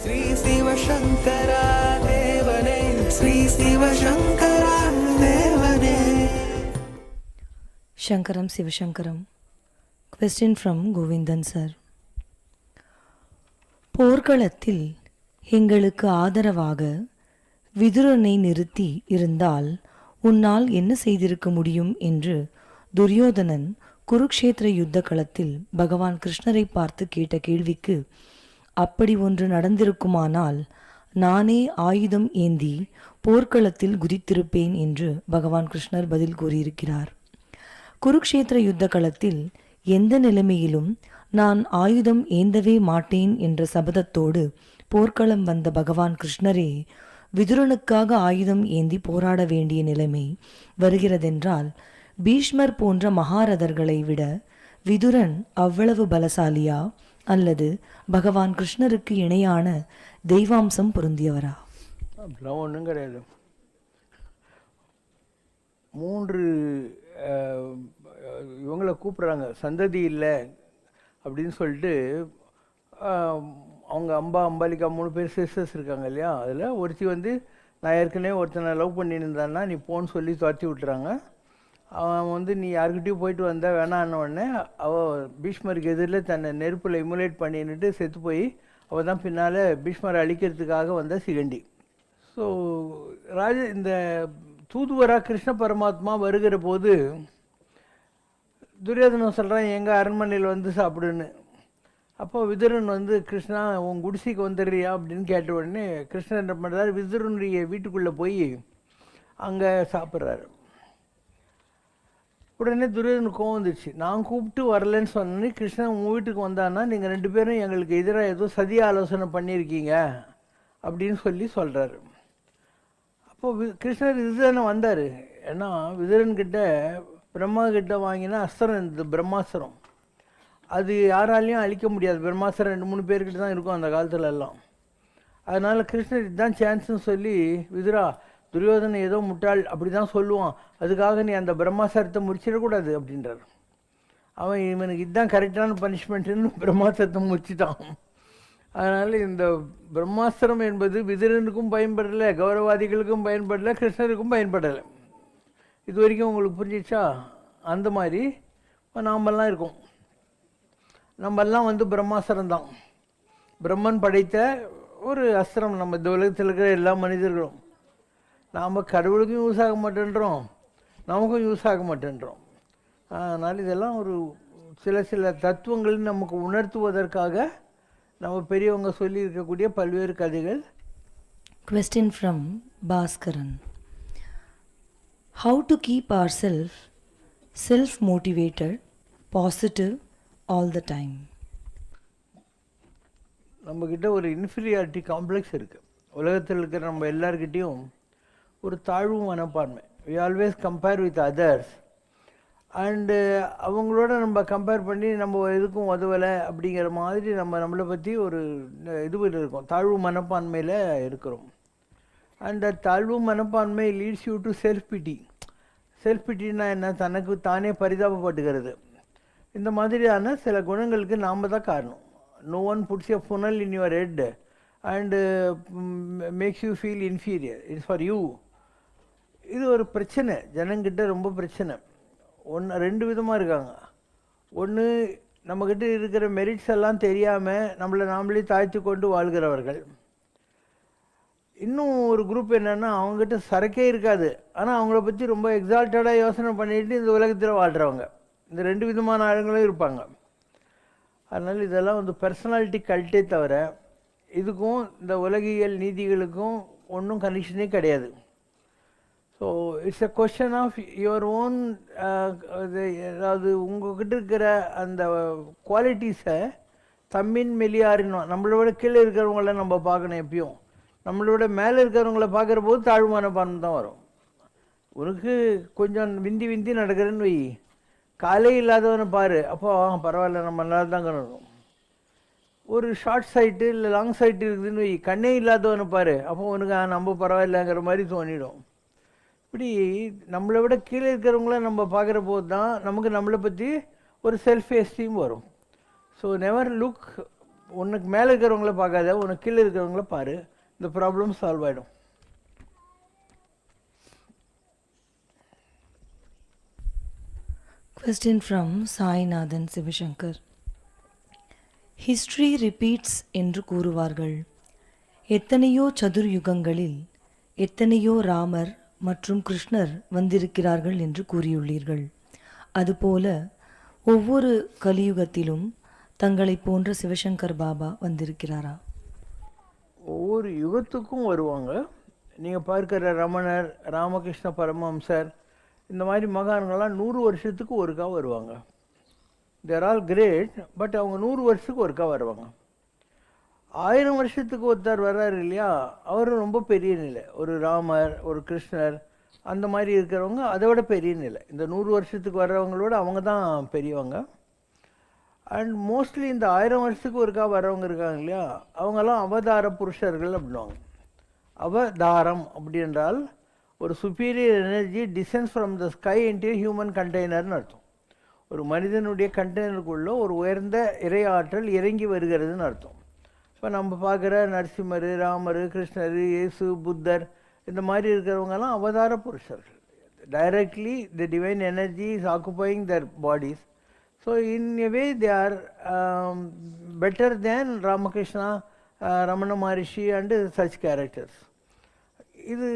ஸ்ரீ சிவசங்கரா தேவனே, ஸ்ரீ சிவசங்கரா தேவனே. Shankaram Sivashankaram. Question from Govindan sir. போர்க்களத்தில் எங்களுக்கு ஆதரவாக விதுரனை நிறுத்தி இருந்தால் உன்னால் என்ன செய்திருக்க முடியும் என்று துரியோதனன் குருக்ஷேத்திர யுத்த களத்தில் பகவான் கிருஷ்ணரை பார்த்து கேட்ட கேள்விக்கு, அப்படி ஒன்று நடந்திருக்குமானால் நானே ஆயுதம் ஏந்தி போர்க்களத்தில் குதித்திருப்பேன் என்று பகவான் கிருஷ்ணர் பதில் கூறியிருக்கிறார். குருக்ஷேத்திர யுத்த களத்தில் எந்த நிலைமையிலும் நான் ஆயுதம் ஏந்தவே மாட்டேன் என்ற சபதத்தோடு போர்க்களம் வந்த பகவான் கிருஷ்ணரே விதுரனுக்காக ஆயுதம் ஏந்தி போராட வேண்டிய நிலைமை வருகிறதென்றால் பீஷ்மர் போன்ற மகாரதர்களை விட விதுரன் அவ்வளவு பலசாலியா அல்லது பகவான் கிருஷ்ணருக்கு இணையான தெய்வாம்சம் பொருந்தியவரா? அப்படிலாம் ஒன்றும் கிடையாது. 3 இவங்களை கூப்பிட்றாங்க, சந்ததி இல்லை அப்படின்னு சொல்லிட்டு. அவங்க அம்பாலிகா 3 பேர் சிஸ்டர்ஸ் இருக்காங்க இல்லையா, அதில் ஒருத்தி வந்து நான் ஏற்கனவே ஒருத்தனை லவ் பண்ணின்னு இருந்தான்னா நீ போன்னு சொல்லி துரத்தி விட்டுறாங்க. அவன் வந்து நீ யாருக்கிட்டையும் போயிட்டு வந்தால் வேணான்ன உடனே அவள் பீஷ்மருக்கு எதிரில் தன்னை நெருப்பில் இமுலேட் பண்ணின்னுட்டு செத்து போய் அவள் தான் பின்னால் பீஷ்மரை அழிக்கிறதுக்காக வந்த சிகண்டி. ஸோ இந்த தூதுவரா கிருஷ்ண பரமாத்மா வருகிற போது துரியோதனன் சொல்கிறான் எங்கள் அரண்மனையில் வந்து சாப்பிடுன்னு. அப்போ விதுரன் வந்து கிருஷ்ணா உன் குடிசைக்கு வந்துடுறியா அப்படின்னு கேட்ட உடனே கிருஷ்ணன் என்ன பண்ணுறாரு, விதுரனுடைய வீட்டுக்குள்ளே போய் அங்கே சாப்பிட்றாரு. உடனே துரியோதனுக்கு கோவம் வந்துடுச்சு. நான் கூப்பிட்டு வரலன்னு சொன்னேன்னு கிருஷ்ணன் உங்கள் வீட்டுக்கு வந்தான்னா நீங்கள் 2 பேரும் எங்களுக்கு எதிராக ஏதோ சதி ஆலோசனை பண்ணியிருக்கீங்க அப்படின்னு சொல்கிறாரு. அப்போது கிருஷ்ணர் விதுரனை வந்தார். ஏன்னா விதுரன்கிட்ட பிரம்மா கிட்ட வாங்கினா அஸ்திரம் இருந்தது, பிரம்மாஸ்திரம். அது யாராலையும் அழிக்க முடியாது. பிரம்மாஸ்திரம் 2-3 பேர்கிட்ட தான் இருக்கும் அந்த காலத்துல எல்லாம். அதனால் கிருஷ்ணர் இதுதான் சான்ஸ்ன்னு சொல்லி, விதுரா துரியோதனை ஏதோ முட்டாள் அப்படி தான் சொல்லுவான், அதுக்காக நீ அந்த பிரம்மாஸ்திரத்தை முடிச்சிடக்கூடாது அப்படின்றார். அவன் இவனுக்கு இதுதான் கரெக்டான பனிஷ்மெண்ட்டுன்னு பிரம்மாஸ்திரத்தை முடிச்சிட்டான். அதனால் இந்த பிரம்மாஸ்திரம் என்பது விதுரனுக்கும் பயன்படலை, கௌரவாதிகளுக்கும் பயன்படலை, கிருஷ்ணருக்கும் பயன்படலை. இது வரைக்கும் உங்களுக்கு புரிஞ்சிச்சா? அந்த மாதிரி நாமெல்லாம் இருக்கோம். நம்மெல்லாம் வந்து பிரம்மாஸ்திரம் தான், பிரம்மன் படைத்த ஒரு அஸ்திரம். நம்ம இந்த உலகத்தில் இருக்கிற எல்லா மனிதர்களும் நாம் கடவுளுக்கும் யூஸ் ஆக மாட்டேன்றோம், நமக்கும் யூஸ் ஆக மாட்டேன்றோம். அதனால் இதெல்லாம் ஒரு சில தத்துவங்கள் நமக்கு உணர்த்துவதற்காக நம்ம பெரியவங்க சொல்லி இருக்கக்கூடிய பல்வேறு கதைகள். Question from Bhaskaran. How to keep ourselves self-motivated, positive all the time? நம்மக்கிட்ட ஒரு இன்ஃபீரியாரிட்டி காம்ப்ளெக்ஸ் இருக்குது. உலகத்தில் இருக்கிற நம்ம எல்லார்கிட்டையும் ஒரு தாழ்வு மனப்பான்மை. we always compare with others and அவங்களோட நம்ம கம்பேர் பண்ணி நம்ம எதுக்கும் உதவலை அப்படிங்கிற மாதிரி நம்மளை பற்றி ஒரு இது இருக்கும், தாழ்வு மனப்பான்மையில் இருக்கிறோம். அந்த தாழ்வு மனப்பான்மை leads you to self pity. Self பிட்டின்னா என்ன? தனக்கு தானே பரிதாபப்பட்டுக்கிறது. இந்த மாதிரியான சில குணங்களுக்கு நாம் தான் காரணம். No one puts a funnel in your head and makes you feel inferior, it's for you. இது ஒரு பிரச்சனை, ஜனங்கிட்ட ரொம்ப பிரச்சனை. 2 விதமாக இருக்காங்க. ஒன்று, நம்மக்கிட்ட இருக்கிற மெரிட்ஸ் எல்லாம் தெரியாமல் நம்மளை நாமளே தாழ்த்தி கொண்டு வாழ்கிறவர்கள். இன்னும் ஒரு குரூப் என்னென்னா, அவங்ககிட்ட சரக்கே இருக்காது, ஆனால் அவங்கள பற்றி ரொம்ப எக்ஸால்ட்டடாக யோசனை பண்ணிட்டு இந்த உலகத்தில் வாழ்கிறவங்க. இந்த 2 விதமான ஆளுங்களும் இருப்பாங்க. அதனால் இதெல்லாம் வந்து பர்சனாலிட்டி கல்ட்டே தவிர இதுக்கும் இந்த உலகியல் நீதிகளுக்கும் ஒன்றும் கனெக்ஷனே கிடையாது. So it's a question of your own. அதாவது உங்கள்கிட்ட இருக்கிற அந்த குவாலிட்டிஸை தம்மின் மெலியாரினோம். நம்மளை விட கீழே இருக்கிறவங்கள நம்ம பார்க்கணும். எப்பயும் நம்மளோட மேலே இருக்கிறவங்கள பார்க்குற போது தாழ்வான பானம் தான் வரும். உனக்கு கொஞ்சம் விந்தி நடக்கிறேன்னு வை, காலே இல்லாதவனை பாரு, அப்போ பரவாயில்ல நம்ம நல்லா தாங்க இருக்கும். ஒரு ஷார்ட் சைட்டு இல்லை லாங் சைட்டு இருக்குதுன்னு வை, கண்ணே இல்லாதவனை பாரு, அப்போ உனக்கு நம்ம பரவாயில்லைங்கிற மாதிரி தோணிடும். இப்படி நம்மளை விட கீழே இருக்கிறவங்கள நம்ம பார்க்குற போது தான் நமக்கு நம்மளை பற்றி ஒரு செல்ஃப் எஸ்டீம் வரும். ஸோ நெவர் லுக் உனக்கு மேலே இருக்கிறவங்கள பார்க்காத, உனக்கு கீழே இருக்கிறவங்கள பாரு, இந்த ப்ராப்ளம் சால்வ் ஆகிடும். Question from Sainathan Sivashankar. History repeats என்று கூறுவார்கள். எத்தனையோ சதுர்யுகங்களில் எத்தனையோ ராமர் மற்றும் கிருஷ்ணர் வந்திருக்கிறார்கள் என்று கூறியுள்ளீர்கள். அதுபோல ஒவ்வொரு கலியுகத்திலும் தங்களை போன்ற சிவசங்கர் பாபா வந்திருக்கிறாரா? ஒவ்வொரு யுகத்துக்கும் வருவாங்க. நீங்கள் பார்க்குற ரமணர், ராமகிருஷ்ண பரமஹம்சர், இந்த மாதிரி மகான்கள்லாம் 100 வருஷத்துக்கு ஒருக்கா வருவாங்க. தேர் ஆல் கிரேட், பட் அவங்க 100 வருஷத்துக்கு ஒருக்கா வருவாங்க. 1000 வருஷத்துக்கு ஒருத்தர் வர்றாரு இல்லையா, அவரும் ரொம்ப பெரிய நிலை. ஒரு ராமர், ஒரு கிருஷ்ணர், அந்த மாதிரி இருக்கிறவங்க அதை விட பெரிய நிலை. இந்த 100 வருஷத்துக்கு வர்றவங்களோட அவங்க தான் பெரியவங்க. அண்ட் மோஸ்ட்லி இந்த 1000 வருஷத்துக்கு ஒருக்கா வர்றவங்க இருக்காங்க இல்லையா, அவங்கெல்லாம் அவதார புருஷர்கள் அப்படின்வாங்க. அவதாரம் அப்படி என்றால் ஒரு superior energy descends from the sky into human கண்டெய்னர்னு அர்த்தம். ஒரு மனிதனுடைய கண்டெய்னருக்குள்ளே ஒரு உயர்ந்த இறை ஆற்றல் இறங்கி வருகிறதுன்னு அர்த்தம். இப்போ நம்ம பார்க்குற நரசிம்மர், ராமர், கிருஷ்ணர், இயேசு, புத்தர், இந்த மாதிரி இருக்கிறவங்கெல்லாம் அவதார புருஷர்கள். Directly the divine energy is occupying their bodies. So in a way they are better than Ramakrishna, Ramana Maharishi and such characters. இது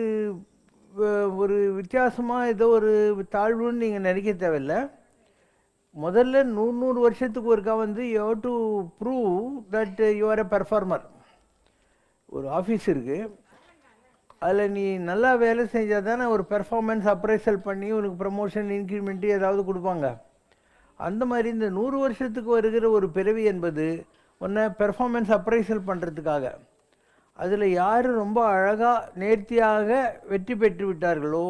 ஒரு வித்தியாசமாக ஏதோ ஒரு தாழ்வுன்னு நீங்கள் நினைக்க தேவையில்லை. முதல்ல 100 வருஷத்துக்கு ஒருக்கா வந்து you have to prove that you are a performer. ஒரு ஆஃபீஸ் இருக்குது, அதில் நீ நல்லா வேலை செஞ்சால் தானே ஒரு பெர்ஃபார்மன்ஸ் அப்ரைசல் பண்ணி உனக்கு ப்ரமோஷன், இன்க்ரிமெண்ட்டு ஏதாவது கொடுப்பாங்க. அந்த மாதிரி இந்த 100 வருஷத்துக்கு வருகிற ஒரு பிறவி என்பது ஒன்றை பெர்ஃபார்மன்ஸ் அப்ரைசல் பண்ணுறதுக்காக. அதில் யார் ரொம்ப அழகாக நேர்த்தியாக வெற்றி பெற்று விட்டார்களோ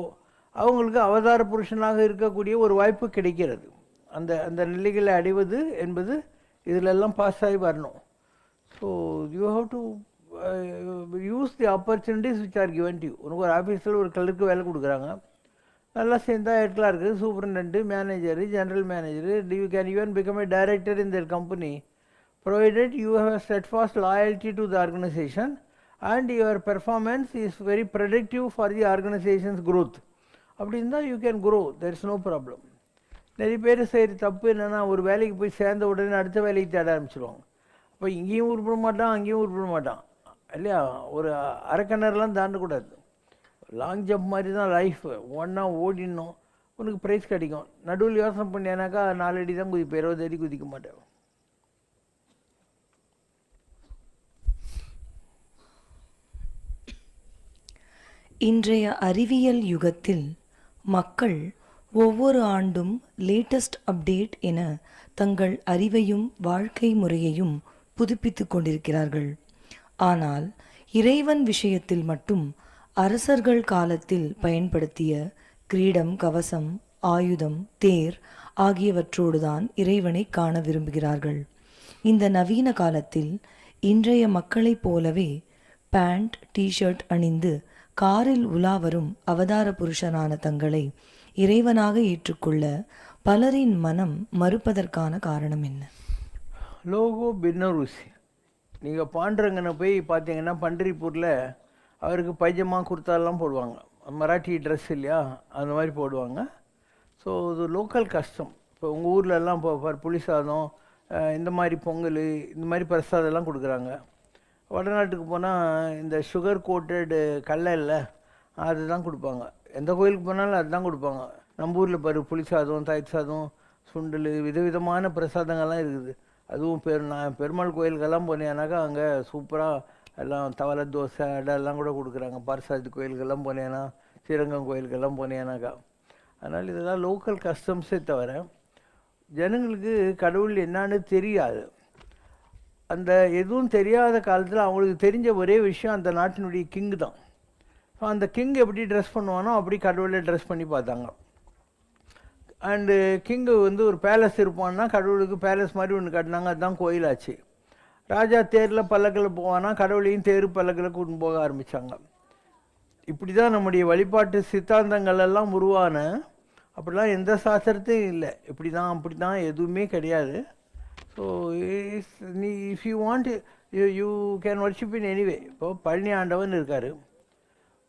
அவங்களுக்கு அவதார புருஷனாக இருக்கக்கூடிய ஒரு வாய்ப்பு கிடைக்கிறது. அந்த அந்த நிலைகளை அடைவது என்பது இதிலெல்லாம் பாஸ் ஆகி வரணும். So you have to use the opportunities which are given to you. உனக்கு ஒரு ஆஃபீஸில் ஒரு கிளர்க்கு வேலை கொடுக்குறாங்க, நல்லா சேர்ந்தா head clerk, superintendent, manager, general manager, you can even become a director in the company provided you have a steadfast loyalty to the organization and your performance is very predictive for the organization's growth. அப்படின் தான் you can grow, there is no problem. நிறைய பேர் செய்கிற தப்பு என்னென்னா, ஒரு வேலைக்கு போய் சேர்ந்த உடனே அடுத்த வேலைக்கு தேட ஆரம்பிச்சிடுவாங்க. அப்போ இங்கேயும் உருப்பிட மாட்டான், அங்கேயும் உருப்பிட மாட்டான் இல்லையா. ஒரு அரைக்கணரெலாம் தாண்டக்கூடாது. லாங் ஜம்ப் மாதிரி தான் லைஃப். ஒன்றா ஓடிடணும், உனக்கு ப்ரைஸ் கிடைக்கும். நடுவில் யோசனை பண்ணியானாக்கா 4 அடி தான் குதிப்பேன், 20 அடி குதிக்க மாட்டேன். இன்றைய அறிவியல் யுகத்தில் மக்கள் ஒவ்வொரு ஆண்டும் லேட்டஸ்ட் அப்டேட் என தங்கள் அறிவையும் வாழ்க்கை முறையையும் புதுப்பித்து கொண்டிருக்கிறார்கள். ஆனால் இறைவன் விஷயத்தில் மட்டும் அரசர்கள் காலத்தில் பயன்படுத்திய கிரீடம், கவசம், ஆயுதம், தேர் ஆகியவற்றோடுதான் இறைவனை காண விரும்புகிறார்கள். இந்த நவீன காலத்தில் இன்றைய மக்களைப் போலவே பேண்ட், டிஷர்ட் அணிந்து காரில் உலாவரும் அவதார புருஷனான தங்களை இறைவனாக ஏற்றுக்கொள்ள பலரின் மனம் மறுப்பதற்கான காரணம் என்ன? லோகோ பின்னருசி. நீங்கள் பாண்டரங்கனை போய் பார்த்தீங்கன்னா பண்டரிப்பூரில் அவருக்கு பைஜமா குர்த்தாலாம் போடுவாங்க, மராட்டி ட்ரெஸ் இல்லையா, அந்த மாதிரி போடுவாங்க. ஸோ இது லோக்கல் கஸ்டம். இப்போ உங்கள் ஊர்லெல்லாம் இப்போ புளி சாதம், இந்த மாதிரி பொங்கல், இந்த மாதிரி பிரசாதம்லாம் கொடுக்குறாங்க. வடநாட்டுக்கு போனால் இந்த சுகர் கோட்டடு கடலை இல்லை, அதுதான் கொடுப்பாங்க. எந்த கோயிலுக்கு போனாலும் அதுதான் கொடுப்பாங்க. நம்ம ஊரில் பாரு, புளி சாதம், தயிர் சாதம், சுண்டல், விதவிதமான பிரசாதங்கள்லாம் இருக்குது. அதுவும் பெருமாள் கோயிலுக்கெல்லாம் போனேன்னாக்கா அங்கே சூப்பராக எல்லாம் தவளை, தோசை, அடை எல்லாம் கூட கொடுக்குறாங்க. பார்சாதி கோயிலுக்கெல்லாம் போனேன்னா, ஸ்ரீரங்கம் கோயிலுக்கெல்லாம் போனேன்னாக்கா. அதனால் இதெல்லாம் லோக்கல் கஸ்டம்ஸே தவிர ஜனங்களுக்கு கடவுள் என்னான்னு தெரியாது. அந்த எதுவும் தெரியாத காலத்தில் அவங்களுக்கு தெரிஞ்ச ஒரே விஷயம் அந்த நாட்டினுடைய கிங்கு தான். ஸோ அந்த கிங் எப்படி ட்ரெஸ் பண்ணுவானோ அப்படி கடவுளை ட்ரெஸ் பண்ணி பார்த்தாங்க. அண்டு கிங்கு வந்து ஒரு பேலஸ் இருப்பான்னா கடவுளுக்கு பேலஸ் மாதிரி ஒன்று கட்டினாங்க, அதுதான் கோயிலாச்சு. ராஜா தேரில் பல்லக்கில் போவானா, கடவுளையும் தேர் பல்லக்கில் கூட்டின்னு போக ஆரம்பித்தாங்க. இப்படி தான் நம்முடைய வழிபாட்டு சித்தாந்தங்கள் எல்லாம் உருவான. அப்படிலாம் எந்த சாஸ்திரத்தையும் இல்லை, இப்படி தான் அப்படி தான் எதுவுமே கிடையாது. ஸோ ஸோ நீ if you want you can worship in anyway. இப்போது பழனி ஆண்டவன் இருக்கார்.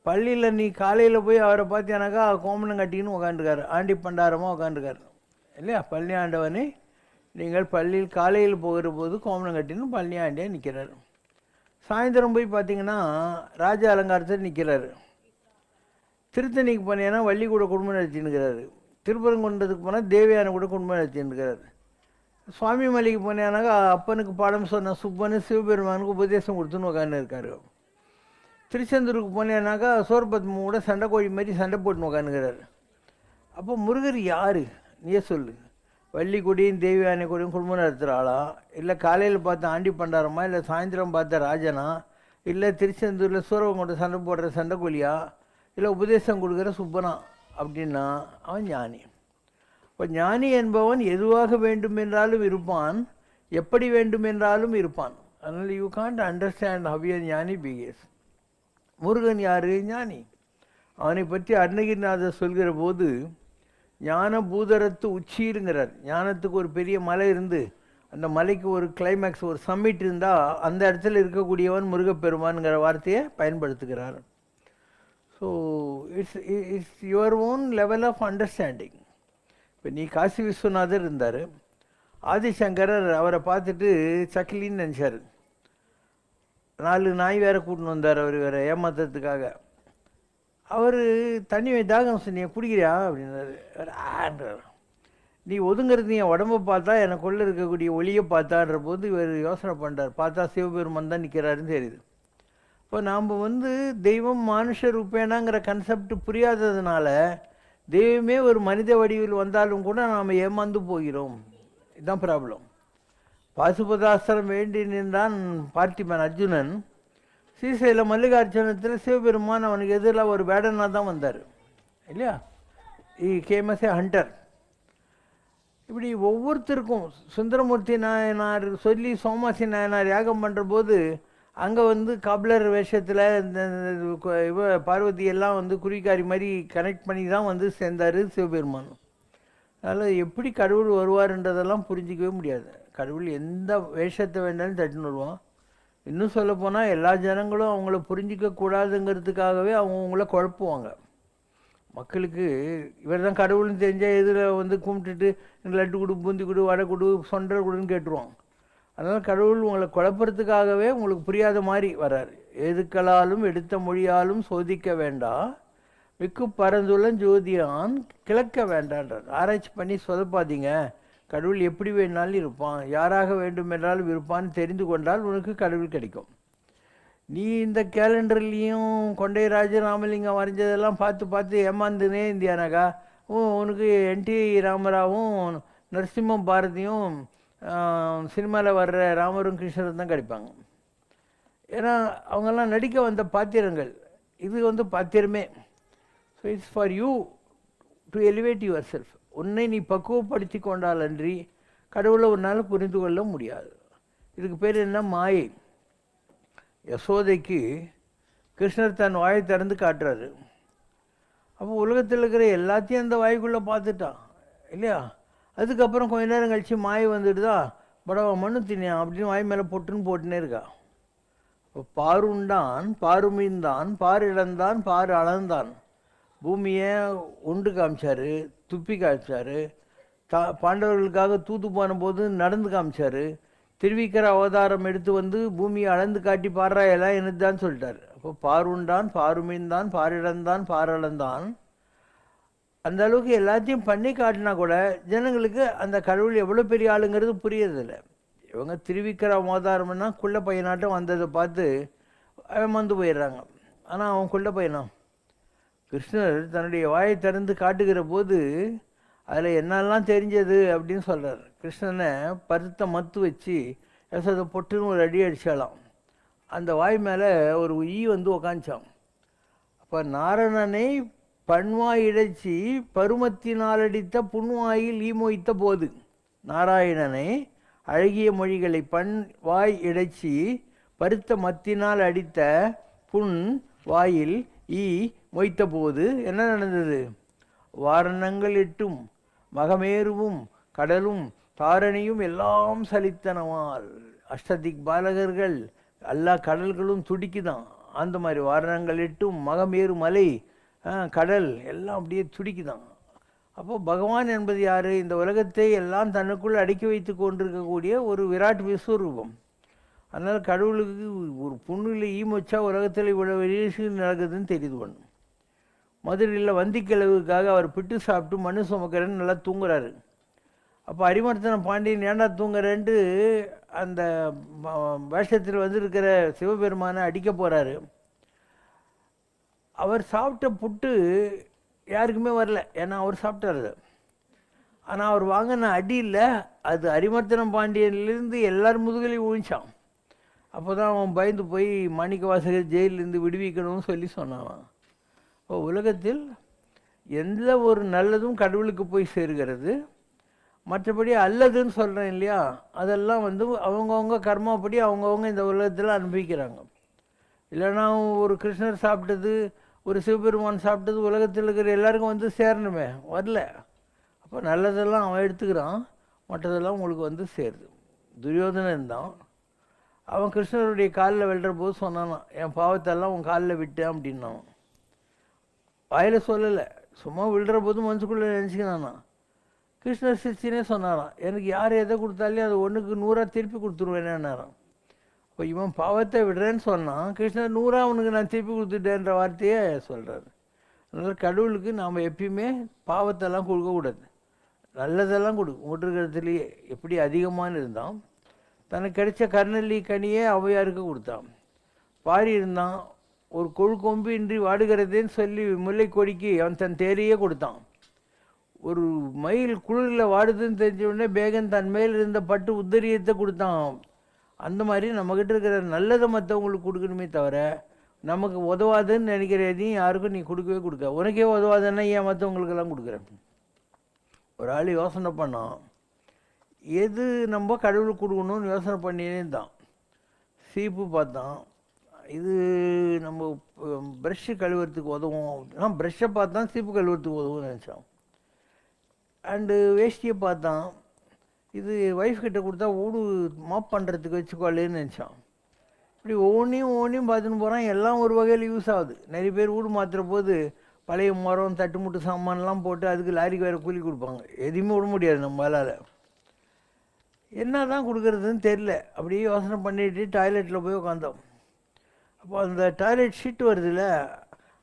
பள்ளியில் நீ காலையில் போய் அவரை பார்த்தீங்கன்னாக்கா கோமணம் கட்டின்னு உட்காந்துருக்காரு, ஆண்டி பண்டாரமாக உட்காந்துருக்காரு இல்லையா? பழனி ஆண்டவனே நீங்கள் பள்ளியில் காலையில் போகிற போது கோமணம் கட்டின்னு பழனி ஆண்டியாக நிற்கிறாரு. சாயந்தரம் போய் பார்த்தீங்கன்னா ராஜ அலங்காரத்தில் நிற்கிறாரு. திருத்தணிக்கு போனீங்கன்னா வள்ளி கூட குடும்பம் நடத்தின்னுக்கிறாரு. திருப்பரங்குன்றத்துக்கு போனால் தேவியான கூட குடும்பம் நடத்தின்னுக்கிறாரு. சுவாமி மலைக்கு போனேன்னாக்கா அப்பனுக்கு பாடம் சொன்ன சுப்பனு சிவபெருமானுக்கு உபதேசம் கொடுத்துன்னு உட்காந்து இருக்காரு. திருச்செந்தூருக்கு போனேன்னாக்கா சோர்பத்ம கூட சண்டை கோழி மாதிரி சண்டை போட்டுன்னு உட்காந்துக்கிறாரு. அப்போ முருகர் யார் நீயே சொல்லு? வள்ளி கொடியும் தேவியானை கொடியும் குடும்பம் நடத்துகிற ஆளா, இல்லை காலையில் பார்த்த ஆண்டி பண்டாரமா, இல்லை சாயந்தரம் பார்த்த ராஜனா, இல்லை திருச்செந்தூரில் சூரவங்கோட சண்டை போடுற சண்டை கோழியா, இல்லை உபதேசம் கொடுக்குற சுப்பனா அப்படின்னா அவன் ஞானி. இப்போ ஞானி என்பவன் எதுவாக வேண்டுமென்றாலும் இருப்பான், எப்படி வேண்டுமென்றாலும் இருப்பான். அதனால் you can't understand how a jnani becomes. Murugan யார்? ஞானி. அவனை பற்றி அருணகிரிநாதர் சொல்கிற போது ஞான பூதரத்து உச்சிங்கிறார். ஞானத்துக்கு ஒரு பெரிய மலை இருந்து அந்த மலைக்கு ஒரு கிளைமேக்ஸ், ஒரு சம்மிட் இருந்தால் அந்த இடத்துல இருக்கக்கூடியவன் முருகப்பெருமான்கிற வார்த்தையை பயன்படுத்துகிறார். So it's your own level of understanding. இப்போ நீ காசி விஸ்வநாதர் இருந்தார், ஆதிசங்கரர் அவரை பார்த்துட்டு சக்கிலின்னு நினச்சார். 4 நாய் வேறு கூட்டின்னு வந்தார் அவர் வேறு ஏமாத்துறதுக்காக. அவர் தண்ணி தாகம் சொன்னீங்க குடிக்கிறியா அப்படின்னாரு. ஆன்றார். நீ ஒதுங்கிறது என் உடம்பை பார்த்தா எனக்குள்ளே இருக்கக்கூடிய ஒளியை பார்த்தான்ற போது இவர் யோசனை பண்ணுறார். பார்த்தா சிவபெருமான் தான் நிற்கிறாருன்னு தெரியுது. இப்போ நாம் தெய்வம் மானுஷ ரூபேனாங்கிற கன்செப்ட் புரியாததுனால தெய்வமே ஒரு மனித வடிவில் வந்தாலும் கூட நாம் ஏமாந்து போகிறோம். இதுதான் ப்ராப்ளம். பாசுபதாஸ்திரம் வேண்டி நின்றான் பார்த்திபன் அர்ஜுனன். ஸ்ரீசைல மல்லிகார்ஜுனத்தில் சிவபெருமான் அவனுக்கு எதிரில் ஒரு வேடனாக தான் வந்தார் இல்லையா? கேமஸ் ஏ ஹண்டர். இப்படி ஒவ்வொருத்தருக்கும் சுந்தரமூர்த்தி நாயனார் சொல்லி சோமாசி நாயனார் யாகம் பண்ணுற போது அங்கே காப்லர் வேஷத்தில் இவ பார்வதி எல்லாம் குறிக்காரி மாதிரி கனெக்ட் பண்ணி தான் சேர்ந்தார் சிவபெருமான். அதனால் எப்படி கடவுள் வருவார்ன்றதெல்லாம் புரிஞ்சிக்கவே முடியாது. கடவுள் எந்த வேஷத்தை வேண்டாலும் தட்டுன்னு வருவான். இன்னும் சொல்லப்போனால் எல்லா ஜனங்களும் அவங்கள புரிஞ்சிக்கக்கூடாதுங்கிறதுக்காகவே அவங்கள குழப்புவாங்க. மக்களுக்கு இவர் தான் கடவுள்னு தெரிஞ்சால் எதில் கும்பிட்டுட்டு லட்டு கொடு, பூந்தி கொடு, வடை கொடு, சொண்டை கொடுன்னு கேட்டுருவாங்க. அதனால் கடவுள் உங்களை குழப்பறதுக்காகவே உங்களுக்கு புரியாத மாதிரி வர்றார். எதுக்களாலும் எடுத்த மொழியாலும் சோதிக்க வேண்டாம், மிக்கு பரந்துள்ளன் ஜோதியான் கிழக்க வேண்டான்றார். ஆராய்ச்சி பண்ணி சொதப்பாதீங்க. கடவுள் எப்படி வேணாலும் இருப்பான், யாராக வேண்டும் என்றாலும் இருப்பான்னு தெரிந்து கொண்டால் உனக்கு கடவுள் கிடைக்கும். நீ இந்த கேலண்டர்லேயும் கொண்டைராஜ ராமலிங்கம் வரைஞ்சதெல்லாம் பார்த்து பார்த்து ஏமாந்துனே இந்தியானாக்கா உனக்கு என்டி ராமராவும் நரசிம்ம பாரதியும் சினிமாவில் வர்ற ராமரும் கிருஷ்ணரும் தான் கிடைப்பாங்க. ஏன்னா அவங்கெல்லாம் நடிக்க வந்த பாத்திரங்கள். இது பாத்திரமே. So it's for you to elevate yourself. உன்னை நீ பக்குவப்படுத்தி கொண்டால் அன்றி கடவுளை ஒரு நாள் புரிந்து கொள்ள முடியாது. இதுக்கு பேர் என்ன? மாயை. யசோதைக்கு கிருஷ்ணர் தன் வாயை திறந்து காட்டுறாரு. அப்போ உலகத்தில் இருக்கிற எல்லாத்தையும் அந்த வாய்க்குள்ளே பார்த்துட்டான் இல்லையா? அதுக்கப்புறம் கொஞ்ச நேரம் கழித்து மாயை வந்துடுதா, படவா மண்ணு தின்னியான் அப்படின்னு வாய் மேலே போட்டுன்னே இருக்கா. இப்போ பாருண்டான், பாருமீன்தான், பார் இழந்தான், பார் அளந்தான். பூமியை உண்டு காமிச்சார், துப்பி காமிச்சார். பாண்டவர்களுக்காக தூத்து போன போது நடந்து காமிச்சார். திருவிக்கிற அவதாரம் எடுத்து பூமியை அளந்து காட்டி பாடுறா எல்லாம் எனக்கு தான் சொல்லிட்டார். அப்போ பாருண்டான், பாருமீன்தான், பாரிழந்தான், பாரளந்தான். அந்த அளவுக்கு எல்லாத்தையும் பண்ணி காட்டினா கூட ஜனங்களுக்கு அந்த கடவுள் எவ்வளோ பெரிய ஆளுங்கிறது புரியறதில்லை. இவங்க திருவிக்கிற அவதாரம்னா குள்ள பையனாட்டம் வந்ததை பார்த்து ஏமாந்து போயிடுறாங்க. ஆனால் அவன் குள்ள பையனாம். கிருஷ்ணர் தன்னுடைய வாயை திறந்து காட்டுகிற போது அதில் என்னெல்லாம் தெரிஞ்சது அப்படின்னு சொல்கிறார். கிருஷ்ணனை பருத்த மத்து வச்சு யசோதை பொட்டுன்னு ஒரு அடி அடித்தாலாம். அந்த வாய் மேலே ஒரு ஈ உக்காந்துச்சான். அப்போ நாரணனை பண்வாய் இடைச்சி பருமத்தினால் அடித்த புண்வாயில் ஈ மொய்த்த போது, நாராயணனை அழகிய மொழிகளை வாய் இடைச்சி பருத்த மத்தினால் அடித்த புண் வாயில் ஈ மொய்த்த போது என்ன நடந்தது? வாரணங்கள் 8 மகமேருவும் கடலும் தாரணியும் எல்லாம் சலித்தனவால். அஷ்டதிக் பாலகர்கள் எல்லா கடல்களும் துடிக்குதான். அந்த மாதிரி வாரணங்கள் 8 மகமேறு மலை கடல் எல்லாம் அப்படியே துடிக்குதான். அப்போ பகவான் என்பது யார்? இந்த உலகத்தை எல்லாம் தன்னுக்குள் அடக்கி வைத்து கொண்டிருக்கக்கூடிய ஒரு விராட் விஸ்வரூபம். அதனால் கடவுளுக்கு ஒரு புண்ணில் வச்சா உலகத்தில் இவ்வளோ வெளியே நடக்குதுன்னு தெரியுது. ஒன்று மதுரையில் வந்திக்கிழவுக்காக அவர் பிட்டு சாப்பிட்டு மண்ணு சுமக்கிறேன்னு நல்லா தூங்குறாரு. அப்போ அரிமர்த்தன பாண்டியன் ஏண்டா தூங்குறேன்ட்டு அந்த வேஷத்தில் வந்திருக்கிற சிவபெருமானை அடிக்க போகிறாரு. அவர் சாப்பிட்ட புட்டு யாருக்குமே வரல, ஏன்னா அவர் சாப்பிட்டாரு. ஆனால் அவர் வாங்கின அடி இல்லை, அது அரிமர்த்தன பாண்டியன்லேருந்து எல்லாரும் முதுகலையும் ஒழிச்சான். அப்போ தான் அவன் பயந்து போய் மாணிக்க வாசகர் ஜெயிலிருந்து விடுவிக்கணும்னு சொல்லி சொன்னான். இப்போ உலகத்தில் எந்த ஒரு நல்லதும் கடவுளுக்கு போய் சேருகிறது. மற்றபடி அல்லதுன்னு சொல்கிறேன் இல்லையா, அதெல்லாம் அவங்கவுங்க கர்மாப்படி அவங்கவுங்க இந்த உலகத்தில் அனுபவிக்கிறாங்க. இல்லைன்னா ஒரு கிருஷ்ணர் சாப்பிட்டது, ஒரு சிவபெருமான் சாப்பிட்டது உலகத்தில் இருக்கிற எல்லாருக்கும் சேரணுமே, வரல. அப்போ நல்லதெல்லாம் அவன் எடுத்துக்கிறான், மற்றதெல்லாம் உங்களுக்கு சேருது. துரியோதனன் தான் அவன் கிருஷ்ணருடைய காலில் விழுற போது சொன்னானான், என் பாவத்தெல்லாம் உன் காலில் விட்டேன் அப்படின்னான். வாயில் சொல்லலை, சும்மா விழுற போது மனசுக்குள்ளே நினச்சிக்கினானா. கிருஷ்ணர் சிரிச்சினே சொன்னாராம், எனக்கு யார் எதை கொடுத்தாலே அது 1க்கு 100 திருப்பி கொடுத்துருவேனேன்னாராம். இப்போ இவன் பாவத்தை விடுறேன்னு சொன்னான், கிருஷ்ணர் 100 அவனுக்கு நான் திருப்பி கொடுத்துட்டேன்ற வார்த்தையே சொல்கிறாரு. அதனால் கடவுளுக்கு நாம் எப்பயுமே பாவத்தெல்லாம் கொடுக்கக்கூடாது, நல்லதெல்லாம் விட்டுருக்கிறதுலையே. எப்படி அதிகமான இருந்தான், தனக்கு கிடைச்ச கருநெல்லி கனியே ஔவையாருக்கு கொடுத்தான். பாரி இருந்தான், ஒரு கொம்பு இன்றி வாடுகிறதேன்னு சொல்லி முல்லை கொடிக்கு அவன் தன் தேரையே கொடுத்தான். ஒரு மயில் குளிரில் வாடுதுன்னு தெரிஞ்ச உடனே பேகன் தன் மேல் இருந்த பட்டு உத்தரியத்தை கொடுத்தான். அந்த மாதிரி நம்மக்கிட்ட இருக்கிற நல்லதை மற்றவங்களுக்கு கொடுக்கணுமே தவிர, நமக்கு உதவாதுன்னு நினைக்கிற எதையும் யாருக்கும் நீ கொடுக்கவே கொடுக்க. உனக்கே உதவாதுன்னா ஏன் மற்றவங்களுக்கெல்லாம் கொடுக்குறேன். ஒரு ஆள் யோசனை பண்ணான், எது நம்ம கடவுளுக்கு கொடுக்கணும்னு யோசனை பண்ணினே தான். சீப்பு பார்த்தான், இது நம்ம ப்ரெஷ்ஷு கழுவுறதுக்கு உதவும். ப்ரெஷ்ஷை பார்த்தான், சீப்பு கழுவுறதுக்கு உதவும்னு நினச்சான். அண்டு வேஷ்டியை பார்த்தான், இது ஒய்ஃப் கிட்ட கொடுத்தா ஊடு மாப் பண்ணுறதுக்கு வச்சுக்கொள்ளேன்னு நினச்சான். இப்படி ஒவ்வொன்றையும் பார்த்துன்னு போகிறான். எல்லாம் ஒரு வகையில் யூஸ் ஆகுது. நிறைய பேர் வீடு மாற்றுற போது பழைய மரம் தட்டு முட்டு சாமான்லாம் போட்டு அதுக்கு லாரிக்கு வேறு கூலி கொடுப்பாங்க. எதுவுமே விட முடியாது நம்மளால். என்ன தான் கொடுக்குறதுன்னு தெரில. அப்படியே யோசனை பண்ணிட்டு டாய்லெட்டில் போய் உட்காந்தோம். அப்போ அந்த டாய்லெட் ஷீட் வருதுல்ல,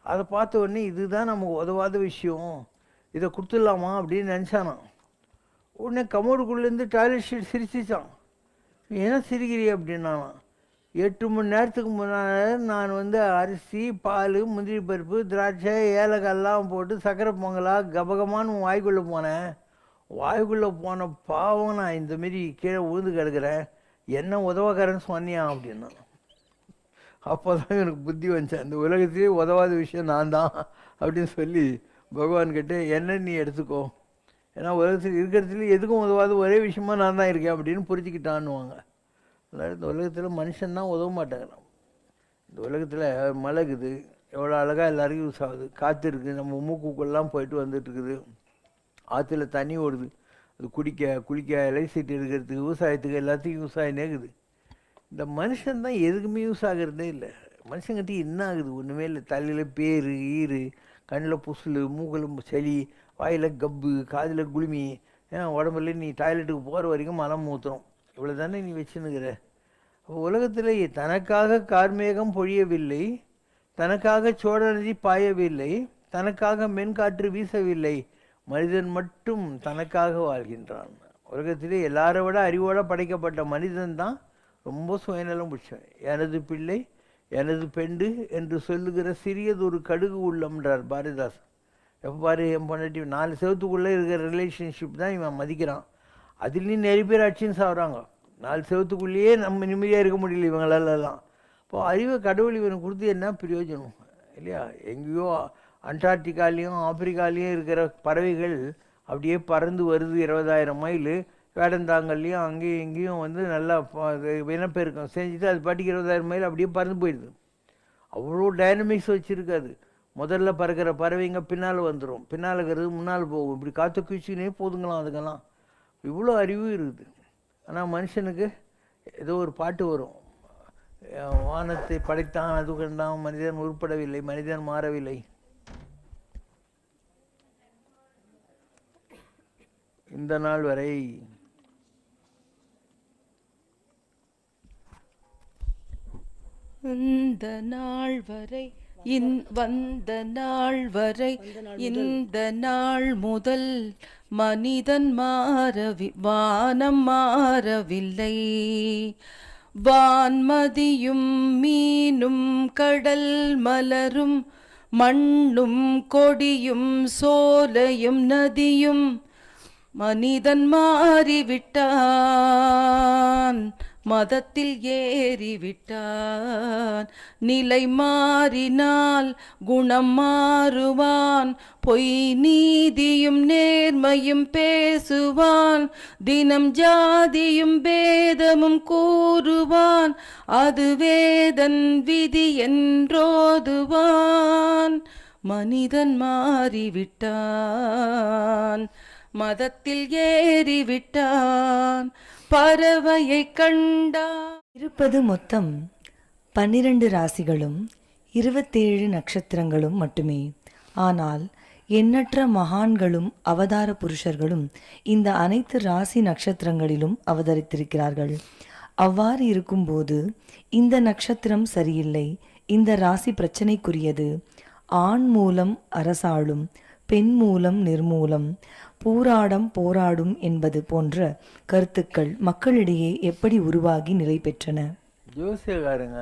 அதை பார்த்த உடனே இதுதான் நமக்கு உதவாத விஷயம், இதை கொடுத்துடலாமா அப்படின்னு நினச்சானான். உடனே கமோடுக்குள்ளேருந்து டாய்லெட் ஷீட் சிரிச்சிச்சான். ஏன்னா சிரிக்கிறீ அப்படின்னானா. 8 மணி நேரத்துக்கு முன்னால் நான் அரிசி, பால், முந்திரி பருப்பு, திராட்சை, ஏலக்காயெல்லாம் போட்டு சக்கரை பொங்கலாக கபகமானு வாய்க்குள்ளே போனேன். வாய்க்குள்ளே போன பாவம் நான் இந்தமாரி கீழே உழுந்து கிடக்கிறேன், என்ன உதவக்காரன்னு சொன்னியா அப்படின்னா. அப்போ தான் எனக்கு புத்தி வந்துச்சேன், இந்த உலகத்திலே உதவாத விஷயம் நான் தான் அப்படின்னு சொல்லி பகவான்கிட்ட என்ன நீ எடுத்துக்கோ, ஏன்னா உலகத்தில் இருக்கிறதுல எதுக்கும் உதவாத ஒரே விஷயமா நான் தான் இருக்கேன் அப்படின்னு புரிஞ்சுக்கிட்டான்னுவாங்க. அதனால் இந்த உலகத்தில் மனுஷன்தான் உதவ மாட்டேங்கிறான். இந்த உலகத்தில் மழைக்குது, எவ்வளோ அழகாக எல்லாருக்கும் யூஸ் ஆகுது. காற்று இருக்குது, நம்ம மூக்குக்குள்ளெல்லாம் போயிட்டு வந்துட்டுருக்குது. ஆற்றுல தண்ணி ஓடுது, அது குளிக்க எலக்ட்ரிசிட்டி எடுக்கிறதுக்கு, விவசாயத்துக்கு எல்லாத்துக்கும் யூஸ் ஆகினேக்குது. இந்த மனுஷன்தான் எதுக்குமே யூஸ் ஆகிறதே இல்லை. மனுஷங்கிட்ட என்ன ஆகுது? ஒன்றுமே இல்லை. தலையில் பேர் ஈறு, கண்ணில் புசுல், மூக்கில் சளி, வாயில் கப்பு, காதில் குளுமி, உடம்புல நீ டாய்லெட்டுக்கு போகிற வரைக்கும் மலம் ஊற்றுறோம். இவ்வளோ தானே நீ வச்சுன்னுக்கிற. அப்போ உலகத்தில் தனக்காக கார்மேகம் பொழியவில்லை, தனக்காக சோழ நதி பாயவில்லை, தனக்காக மென்காற்று வீசவில்லை, மனிதன் மட்டும் தனக்காக வாழ்கின்றான். உலகத்திலே எல்லாரை விட அறிவோடு படைக்கப்பட்ட மனிதன் தான் ரொம்ப சுயநலம் பிடிச்சவன். எனது பிள்ளை எனது பெண்டு என்று சொல்லுகிற சிறியதொரு கடுகு உள்ளம்ன்றார் பாரதிதாசன். எப்போ பாரு என் பொண்டாட்டி 4 செவத்துக்குள்ளே இருக்கிற ரிலேஷன்ஷிப் தான் இவன் மதிக்கிறான். அதுலேயும் நிறைய பேர் அடிச்சுன்னு சாப்பிட்றாங்க. 4 செவத்துக்குள்ளேயே நம்ம நிம்மதியாக இருக்க முடியல இவங்களெல்லாம். இப்போ அறிவை கடவுள் இவனுக்கு கொடுத்து என்ன பிரயோஜனம் இல்லையா? எங்கேயோ அண்டார்டிகாலேயும் ஆப்பிரிக்காலேயும் இருக்கிற பறவைகள் அப்படியே பறந்து வருது 20,000 மைல். வேடந்தாங்கல்லையும் அங்கேயும் இங்கேயும் நல்லா இனப்பெருக்கம் செஞ்சுட்டு அது பாட்டிக்கு 20,000 மைல் அப்படியே பறந்து போயிடுது. அவ்வளோ டைனமிக்ஸ் வச்சுருக்காது. முதல்ல பறக்கிற பறவைங்க பின்னால் வந்துடும், பின்னால் இருக்கிறது முன்னால் போகும். இப்படி காற்று குச்சினே போதுங்களாம் அதுக்கெல்லாம். இவ்வளோ அறிவு இருக்குது. ஆனால் மனுஷனுக்கு ஏதோ ஒரு பாட்டு வரும், வானத்தை படைத்தான் அது கண்டான் மனிதன் உருப்படவில்லை மனிதன் மாறவில்லை. இந்த நாள் வரை இந்த நாள் வரை வந்த நாள் வரை இந்த நாள் முதல் மனிதன் வானம் மாறவில்லை. வான்மதியும் மீனும் கடல் மலரும் மண்ணும் கொடியும் சோலையும் நதியும் மனிதன் மாறிவிட்டான், மதத்தில் ஏறிவிட்டான். நிலை மாறினால் குணம் மாறுவான், பொய் நீதியும் நேர்மையும் பேசுவான். தினம் ஜாதியும் பேதமும் கூறுவான், அது வேதன் விதி என்றோதுவான். மனிதன் மாறிவிட்டான், மதத்தில் ஏறிவிட்டான். பறவையை கண்டான். இருப்பது மொத்தம் 12 ராசிகளும் 27 நட்சத்திரங்களும் மட்டுமே. ஆனால் எண்ணற்ற மகான்களும் அவதார புருஷர்களும் இந்த அனைத்து ராசி நட்சத்திரங்களிலும் அவதரித்திருக்கிறார்கள். அவ்வாறு இருக்கும்போது இந்த நட்சத்திரம் சரியில்லை, இந்த ராசி பிரச்சனைக்குரியது, ஆண் மூலம் அரசாளும் பெண் மூலம் நிர்மூலம், பூராடம் போராடும் என்பது போன்ற கருத்துக்கள் மக்களிடையே எப்படி உருவாகி நிலை பெற்றன? ஜோசியக்காரங்க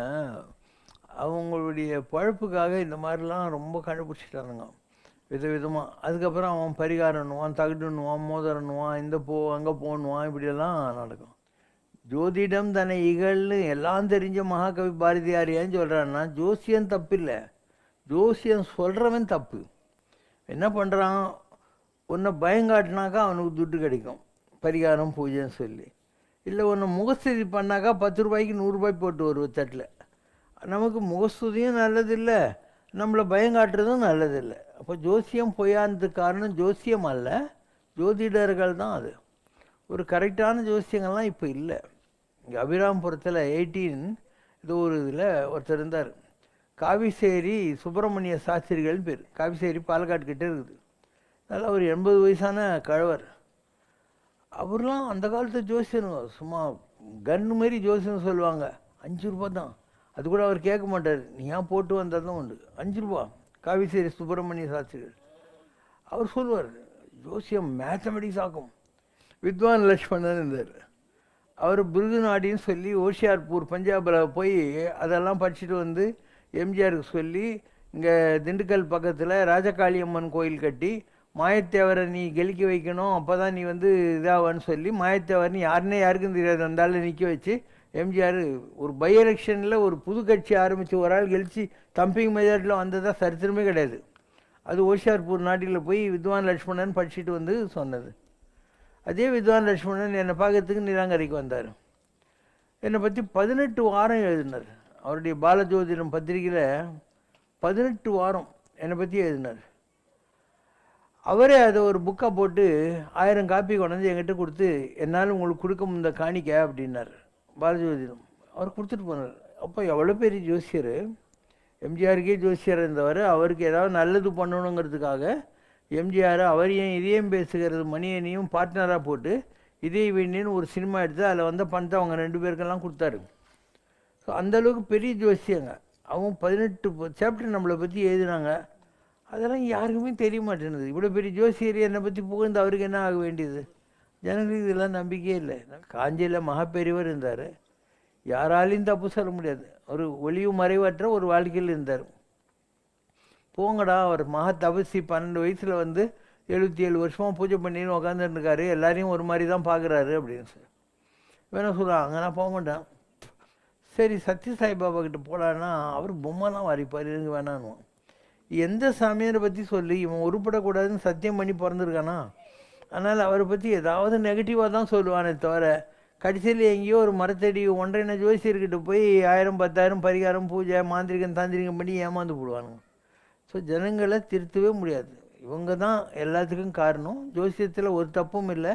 அவங்களுடைய பழப்புக்காக இந்த மாதிரிலாம் ரொம்ப கண்டுபிடிச்சிட்டானுங்க விதவிதமாக. அதுக்கப்புறம் அவன் பரிகாரன்னுவான், தகுடுன்னுவான், மோதிரன்னுவான், இந்த அங்கே போகணுவான், இப்படியெல்லாம் நடக்கும். ஜோதிடம் தன்னை இகழ்னு எல்லாம் தெரிஞ்ச மகாகவி பாரதியார் ஏன் சொல்கிறான்னா, ஜோசியம் தப்பு இல்லை, ஜோசியம் சொல்கிறவன் தப்பு. என்ன பண்ணுறான், உன்னை பயங்காட்டினாக்கா அவனுக்கு துட்டு கிடைக்கும், பரிகாரம் பூஜைன்னு சொல்லி. இல்லை ஒன்று முகஸ்துதி பண்ணாக்கா 10 ரூபாய்க்கு 100 ரூபாய் போட்டு வருவோம் தட்டில். நமக்கு முகஸ்துதியும் நல்லதில்லை, நம்மளை பயங்காட்டுறதும் நல்லதில்லை. அப்போ ஜோசியம் பொய்யானதுக்கு காரணம் ஜோசியம் அல்ல, ஜோதிடர்கள் தான். அது ஒரு கரெக்டான ஜோசியங்கள்லாம் இப்போ இல்லை. இங்கே அபிராம்புரத்தில் 18 இது ஒரு இதில் ஒருத்தர் இருந்தார், காவிசேரி சுப்பிரமணிய சாஸ்திரிகள்னு பேர். காவிசேரி பாலக்காட்டுக்கிட்டே இருக்குது. நல்லா ஒரு 80 வயசான கழவர். அவர்லாம் அந்த காலத்து ஜோசியனுங்க, சும்மா கன்னு மாரி ஜோசியம் சொல்லுவாங்க. 5 ரூபா தான், அது கூட அவர் கேட்க மாட்டார், நீ ஏன் போட்டு வந்தால் தான் உண்டு. 5 ரூபா. காவிசேரி சுப்பிரமணிய சாஸ்திரிகள் அவர் சொல்லுவார், ஜோசியம் மேத்தமெட்டிக்ஸ் ஆகும். வித்வான் லட்சுமணன் இருந்தார், அவர் பிருகுநாடின்னு சொல்லி ஓஷியார்பூர் பஞ்சாபில் போய் அதெல்லாம் படிச்சுட்டு வந்து எம்ஜிஆருக்கு சொல்லி இங்கே திண்டுக்கல் பக்கத்தில் ராஜகாளியம்மன் கோயில் கட்டி மாயத்தேவரை நீ கெலிக்க வைக்கணும், அப்போ தான் நீ வந்து இதாவான்னு சொல்லி மாயத்தேவர்னு யாருக்கும் தெரியாது வந்தாலும் நிற்க வச்சு எம்ஜிஆர் ஒரு பை எலெக்ஷனில் ஒரு புது கட்சி ஆரம்பித்து ஒரு ஆள் கெலிச்சு தம்பிங் மெஜாரிட்டியில் வந்ததாக சரித்திரமே கிடையாது. அது ஓஷியார்பூர் நாட்டில் போய் வித்வான் லட்சுமணன் படிச்சுட்டு வந்து சொன்னது. அதே வித்வான் லட்சுமணன் என்னை பார்க்கறதுக்கு நிராங்கரைக்கு வந்தார். என்னை பற்றி 18 வாரம் எழுதினார். அவருடைய பாலஜோதிடம் பத்திரிகையில் 18 வாரம் என்னை பற்றி எழுதினார். அவரே அதை ஒரு புக்காக போட்டு 1000 காப்பி கொண்டாந்து என்கிட்ட கொடுத்து, என்னால் உங்களுக்கு கொடுக்க முடிந்த காணிக்க அப்படின்னார். பாலஜோதிடம் அவர் கொடுத்துட்டு போனார். அப்போ எவ்வளோ பெரிய ஜோசியர், எம்ஜிஆருக்கே ஜோசியர் இருந்தவர், அவருக்கு ஏதாவது நல்லது பண்ணணுங்கிறதுக்காக எம்ஜிஆர் அவரையும் இதையும் பேசுகிறது மணியனையும் பார்ட்னராக போட்டு இதே வீணின்னு ஒரு சினிமா எடுத்து அதில் வந்த பணத்தை அவங்க 2 பேருக்கெல்லாம் கொடுத்தாரு. ஸோ அந்தளவுக்கு பெரிய ஜோசியங்க. அவங்க 18 சாப்டர் நம்மளை பற்றி எழுதினாங்க. அதெல்லாம் யாருக்குமே தெரிய மாட்டேங்குது. இவ்வளோ பெரிய ஜோசியர் என்னை பற்றி புகழ்ந்து அவருக்கு என்ன ஆக வேண்டியது? ஜனங்களுக்கு இதெல்லாம் நம்பிக்கையே இல்லை. காஞ்சியில் மகாபெரியவர் இருந்தார், யாராலையும் தப்பு சொல்ல முடியாது. ஒரு ஒளிவு மறைவற்ற ஒரு வாழ்க்கையில் இருந்தார். போங்கடா, அவர் மகா தபசி 12 வயசில் வந்து 77 வருஷமாக பூஜை பண்ணின்னு உக்காந்துருக்காரு, எல்லாரையும் ஒரு மாதிரி தான் பார்க்குறாரு அப்படின்னு சொல்லி வேணா சொல்கிறான். அங்கே நான் போக மாட்டேன். சரி சத்ய சாய்பாபா கிட்ட போகலான்னா அவர் பொம்மைலாம் வாரிப்பார், எனக்கு வேணான்னு. எந்த சாமியாரை பற்றி சொல்லி இவன் உருப்படக்கூடாதுன்னு சத்தியம் பண்ணி பிறந்திருக்கானா, அதனால் அவரை பற்றி ஏதாவது நெகட்டிவாக தான் சொல்லுவானே தவிர கடைசியில் எங்கேயோ ஒரு மரத்தடி 1.5 ஜோசியர்கிட்ட போய் 1000 10,000 பரிகாரம் பூஜை மாந்திரிகம் தாந்திரிகம் பண்ணி ஏமாந்து போடுவானுங்க. ஸோ ஜனங்களை திருத்தவே முடியாது. இவங்க தான் எல்லாத்துக்கும் காரணம். ஜோசியத்தில் ஒரு தப்பும் இல்லை.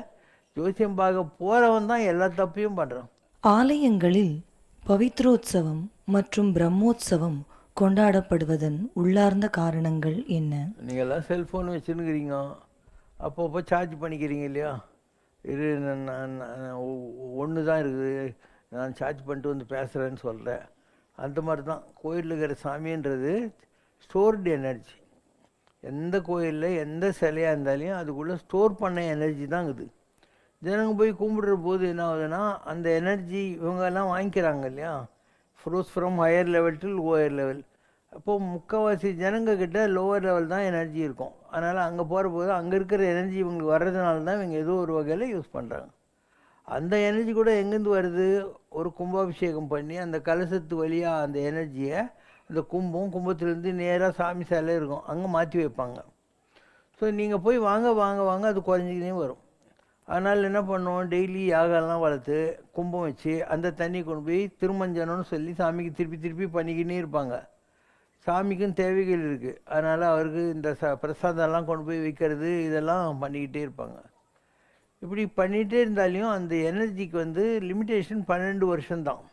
ஜோசியம் பார்க்க போகிறவன் தான் எல்லா தப்பையும் பண்ணுறான். ஆலயங்களில் பவித்ரோத்சவம் மற்றும் பிரம்மோத்சவம் கொண்டாடப்படுவதன் உள்ளார்ந்த காரணங்கள் என்ன? நீங்கள் எல்லாம் செல்ஃபோன் வச்சுருக்கிறீங்க, அப்பப்போ சார்ஜ் பண்ணிக்கிறீங்க இல்லையா? இது ஒன்று தான் இருக்குது, நான் சார்ஜ் பண்ணிட்டு வந்து பேசுகிறேன்னு சொல்கிறேன். அந்த மாதிரி தான் கோயிலில் இருக்கிற சாமின்றது ஸ்டோர்டு எனர்ஜி. எந்த கோயிலில் எந்த சிலையாக இருந்தாலையும் அதுக்குள்ளே ஸ்டோர் பண்ண எனர்ஜி தான் இருக்குது. ஜனங்க போய் கும்பிடுற போது என்ன ஆகுதுன்னா, அந்த எனர்ஜி இவங்கெல்லாம் வாங்கிக்கிறாங்க இல்லையா, froze from higher level to lower level. அப்போது முக்கால்வாசி ஜனங்கக்கிட்ட லோவர் லெவல் தான் எனர்ஜி இருக்கும். அதனால் அங்கே போகிற போது அங்கே இருக்கிற எனர்ஜி இவங்களுக்கு வர்றதுனால தான் இவங்க ஏதோ ஒரு வகையில் யூஸ் பண்ணுறாங்க. அந்த எனர்ஜி கூட எங்கேருந்து வருது? ஒரு கும்பாபிஷேகம் பண்ணி அந்த கலசத்து வழியாக அந்த எனர்ஜியை அந்த கும்பத்துலேருந்து நேராக சாமி சிலை இருக்கும் அங்கே மாற்றி வைப்பாங்க. ஸோ நீங்கள் போய் வாங்க வாங்க வாங்க அது குறைஞ்சிக்கினே வரும். அதனால் என்ன பண்ணுவோம், டெய்லி யாகெல்லாம் வளர்த்து கும்பம் வச்சு அந்த தண்ணி கொண்டு போய் திருமஞ்சனம்னு சொல்லி சாமிக்கு திருப்பி திருப்பி பண்ணிக்கினே இருப்பாங்க. சாமிக்கும் தேவைகள் இருக்குது, அதனால் அவருக்கு இந்த பிரசாதம்லாம் கொண்டு போய் வைக்கிறது இதெல்லாம் பண்ணிக்கிட்டே இருப்பாங்க. இப்படி பண்ணிகிட்டே இருந்தாலையும் அந்த எனர்ஜிக்கு வந்து லிமிட்டேஷன் 12 வருஷம்தான்.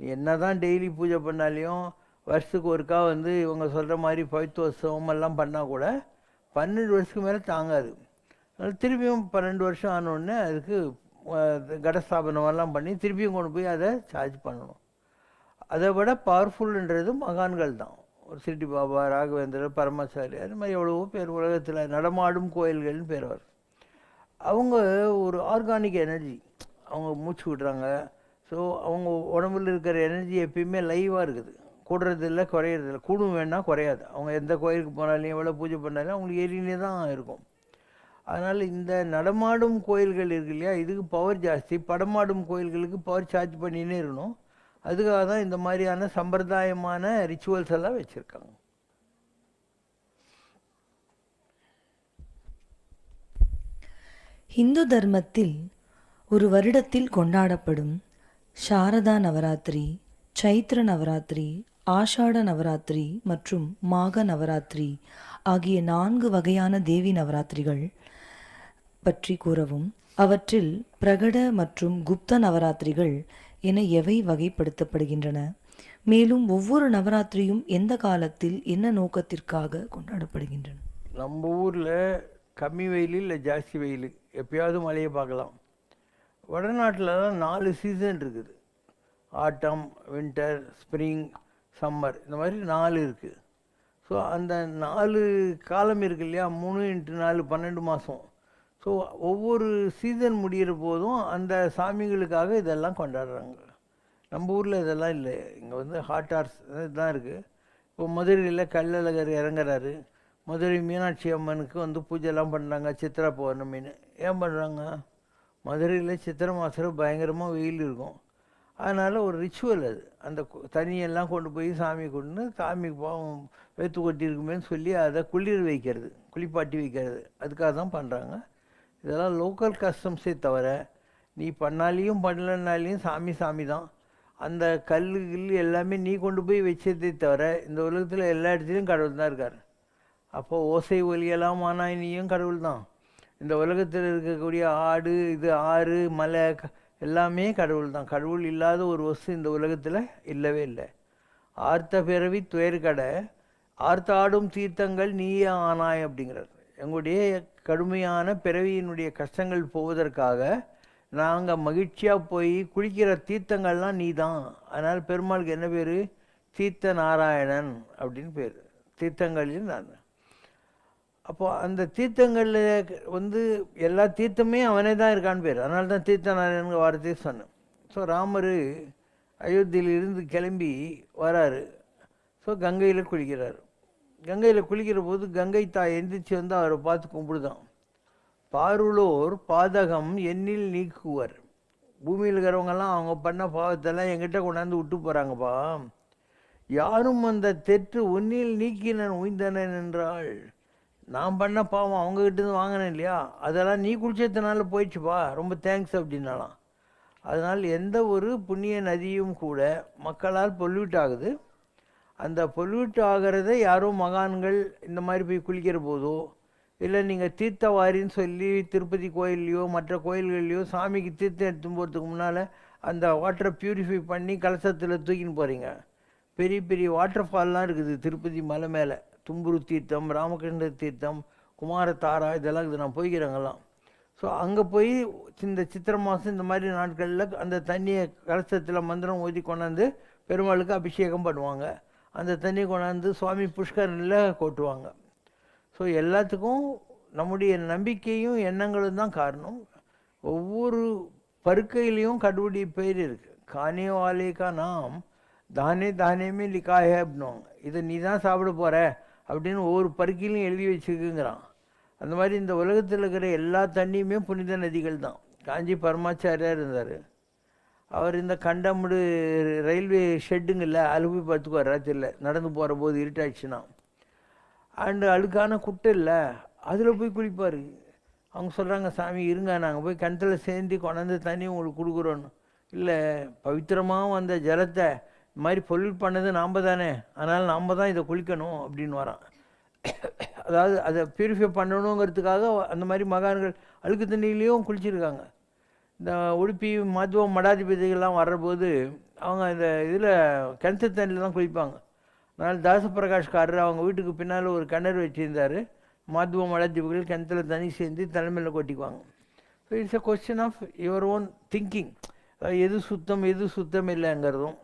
நீ என்ன தான் டெய்லி பூஜை பண்ணாலையும் வருஷத்துக்கு ஒருக்கா வந்து இவங்க சொல்கிற மாதிரி பவித்ரோத்சவம் எல்லாம் பண்ணால் கூட 12 வருஷத்துக்கு மேலே தாங்காது. அதனால் திருப்பியும் 12 வருஷம் ஆனோடனே அதுக்கு கடஸ்தாபனமெல்லாம் பண்ணி திருப்பியும் கொண்டு போய் அதை சார்ஜ் பண்ணணும். அதை விட பவர்ஃபுல்ன்றது மகான்கள் தான். ஒரு சிட்டி பாபா, ராகவேந்திரர், பரமாச்சாரி, அது மாதிரி எவ்வளவோ பேர் உலகத்தில் நடமாடும் கோயில்கள்னு பேர் வரும். அவங்க ஒரு ஆர்கானிக் எனர்ஜி, அவங்க மூச்சு விடுறாங்க. ஸோ அவங்க உடம்புல இருக்கிற எனர்ஜி எப்பயுமே லைவாக இருக்குது, கூடுறதில்லை குறையிறதில்லை. கூடும் வேணால் குறையாது. அவங்க எந்த கோயிலுக்கு போனாலையும் எவ்வளோ பூஜை பண்ணாலும் அவங்களுக்கு ஏறினே தான் இருக்கும். அதனால் இந்த நடமாடும் கோயில்கள் இருக்கு இல்லையா, இதுக்கு பவர் ஜாஸ்தி. படமாடும் கோயில்களுக்கு பவர் சார்ஜ் பண்ணினே இருக்கணும். அதுக்காக தான் இந்த மாதிரியான சம்பிரதாயமான ரிச்சுவல்ஸ் எல்லாம் வச்சுருக்காங்க. இந்து தர்மத்தில் ஒரு வருடத்தில் கொண்டாடப்படும் சாரதா நவராத்திரி, சைத்ர நவராத்திரி, ஆஷாட நவராத்திரி மற்றும் மாக நவராத்திரி ஆகிய 4 வகையான தேவி நவராத்திரிகள் பற்றி கூறவும், அவற்றில் பிரகட மற்றும் குப்த நவராத்திரிகள் என எவை வகைப்படுத்தப்படுகின்றன? மேலும் ஒவ்வொரு நவராத்திரியும் எந்த காலத்தில் என்ன நோக்கத்திற்காக கொண்டாடப்படுகின்றன? நம்ம ஊரில் கம்மி வெயில் இல்லை ஜாஸ்தி வெயில், எப்பயாவது மழையை பார்க்கலாம். வடநாட்டில் தான் 4 சீசன் இருக்குது. ஆட்டம், வின்டர், ஸ்ப்ரிங், சம்மர், இந்த மாதிரி 4 இருக்குது. ஸோ அந்த 4 காலம் இருக்கு இல்லையா, 3 × 4 12 மாதம். ஸோ ஒவ்வொரு சீசன் முடிகிற போதும் அந்த சாமிகளுக்காக இதெல்லாம் கொண்டாடுறாங்க. நம்ம ஊரில் இதெல்லாம் இல்லை. இங்கே வந்து ஹாட் ஹார்ஸ் இதுதான் இருக்குது. இப்போ மதுரையில் கள்ளழகர் இறங்குறாரு. மதுரை மீனாட்சி அம்மனுக்கு வந்து பூஜைலாம் பண்ணுறாங்க சித்திரை பௌர்ணமின்னு. ஏன் பண்ணுறாங்க? மதுரையில் சித்திரை மாதம் பயங்கரமாக வெயில் இருக்கும். அதனால் ஒரு ரிச்சுவல் அது. அந்த தண்ணியெல்லாம் கொண்டு போய் சாமி கொண்டு சாமிக்கு பாவம் வைத்து கொட்டியிருக்குமேன்னு சொல்லி அதை குளிர் வைக்கிறது, குளிப்பாட்டி வைக்கிறது, அதுக்காக தான் பண்ணுறாங்க. இதெல்லாம் லோக்கல் கஸ்டம்ஸே தவிர நீ பண்ணாலையும் பண்ணலனாலையும் சாமி தான். அந்த கல் எல்லாமே நீ கொண்டு போய் வச்சதே தவிர இந்த உலகத்தில் எல்லா இடத்துலையும் கடவுள் தான் இருக்கார். அப்போது ஓசை ஒலியெல்லாம் மானாயினியும் கடவுள் தான். இந்த உலகத்தில் இருக்கக்கூடிய ஆடு, இது ஆறு, மலை எல்லாமே கடவுள் தான். கடவுள் இல்லாத ஒரு வஸ்து இந்த உலகத்தில் இல்லவே இல்லை. ஆர்த்த பிறவி துயர்கடை ஆர்த்தாடும் தீர்த்தங்கள் நீயே ஆனாய் அப்படிங்கிறார். எங்களுடைய கடுமையான பிறவியினுடைய கஷ்டங்கள் போவதற்காக நாங்கள் மகிழ்ச்சியாக போய் குளிக்கிற தீர்த்தங்கள்லாம் நீ தான். அதனால் பெருமாளுக்கு என்ன பேர்? தீர்த்த நாராயணன் அப்படின்னு பேர். தீர்த்தங்களில் நான். அப்போது அந்த தீர்த்தங்களில் வந்து எல்லா தீர்த்தமே அவனே தான் இருக்கான்னு பேர். அதனால தான் தீர்த்த நாராயணன் வார்த்தையை சொன்னேன். ஸோ ராமர் அயோத்தியிலிருந்து கிளம்பி வராரு. ஸோ கங்கையில் குளிக்கிறார். கங்கையில் குளிக்கிற போது கங்கை தாய் எந்திரிச்சு வந்து அவரை பார்த்து கும்பிடுதான். பாருளோர் பாதகம் எண்ணில் நீக்குவர். பூமியில் இருக்கிறவங்கெல்லாம் அவங்க பண்ண பாவத்தெல்லாம் எங்கிட்ட கொண்டாந்து விட்டு போகிறாங்கப்பா. யாரும் அந்த தெற்று ஒன்னில் நீக்கினன் உய்ந்தனன் என்றாள். நான் பண்ண பாவம் அவங்ககிட்டருந்து வாங்கினேன் இல்லையா, அதெல்லாம் நீ குளிச்சதுனால போயிடுச்சுப்பா, ரொம்ப தேங்க்ஸ் அப்படின்னாலாம். அதனால் எந்த ஒரு புண்ணிய நதியும் கூட மக்களால் பொல்யூட் ஆகுது. அந்த பொல்யூட் ஆகிறத யாரோ மகான்கள் இந்த மாதிரி போய் குளிக்கிற போதோ இல்லை நீங்கள் தீர்த்தவாரின்னு சொல்லி திருப்பதி கோயில்லையோ மற்ற கோயில்கள்லையோ சாமிக்கு தீர்த்தம் எடுத்துன்னு போகிறதுக்கு முன்னால் அந்த வாட்டரை ப்யூரிஃபை பண்ணி கலசத்தில் தூக்கின்னு போகிறீங்க. பெரிய பெரிய வாட்டர் ஃபால்லாம் இருக்குது திருப்பதி மலை மேலே. தும்புரு தீர்த்தம், ராமகிருஷ்ண தீர்த்தம், குமாரதாரா, இதெல்லாம் இருக்குது. நான் போய்க்கிறேங்கெல்லாம். ஸோ அங்கே போய் இந்த சித்திரை மாதம் இந்த மாதிரி நாட்களில் அந்த தண்ணியை கலசத்தில் மந்திரம் ஊதி கொண்டாந்து பெருமாளுக்கு அபிஷேகம் பண்ணுவாங்க. அந்த தண்ணியை கொண்டாந்து சுவாமி புஷ்கரனில் கொட்டுவாங்க. ஸோ எல்லாத்துக்கும் நம்முடைய நம்பிக்கையும் எண்ணங்களும் தான் காரணம். ஒவ்வொரு பருக்கையிலையும் கடவுளுடைய பெயர் இருக்குது. கானே வாலே கா நாம் தானே தானேமே லிக்காய அப்படின்னுவாங்க. இதை நீ தான் சாப்பிட போகிற அப்படின்னு ஒவ்வொரு பருக்கையிலையும் எழுதி வச்சுக்குங்கிறான். அந்த மாதிரி இந்த உலகத்தில் இருக்கிற எல்லா தண்ணியுமே புனித நதிகள் தான். காஞ்சி பரமாச்சாரியார் இருந்தார். அவர் இந்த கண்டமுடு ரயில்வே ஷெட்டுங்களில் அழுப்பி பார்த்துக்குவார். ராத்திரியில் நடந்து போகிற போது இருட்டாச்சுன்னா அண்டு அழுக்கான குட்டை இல்லை, அதில் போய் குளிப்பார். அவங்க சொல்கிறாங்க, சாமி இருங்க, நாங்கள் போய் கிணத்துல சேர்ந்து கொண்டாந்து தண்ணி உங்களுக்கு கொடுக்குறோன்னு. இல்லை, பவித்திரமாக வந்த ஜலத்தை இந்த மாதிரி பொல்யூட் பண்ணது நாம் தானே, அதனால் நாம் தான் இதை குளிக்கணும் அப்படின்னு வரான். அதாவது அதை பியூரிஃபை பண்ணணுங்கிறதுக்காக அந்த மாதிரி மகான்கள் அழுக்கு தண்ணியிலையும் குளிச்சிருக்காங்க. இந்த உடுப்பி மதுவ மடாதிபதிகள்லாம் வர்றபோது அவங்க இந்த இதில் கிணத்து தண்ணியில் தான் குளிப்பாங்க. அதனால் தாசப்பிரகாஷ்காரர் அவங்க வீட்டுக்கு பின்னால் ஒரு கிணறு வச்சுருந்தார். மதுவ மடாதிபதிகள் கிணத்துல தண்ணி சேர்ந்து தலைமையில் கொட்டிக்குவாங்க. So it's a question of your own thinking. எது சுத்தம் எது சுத்தம் இல்லைங்கிறதும்.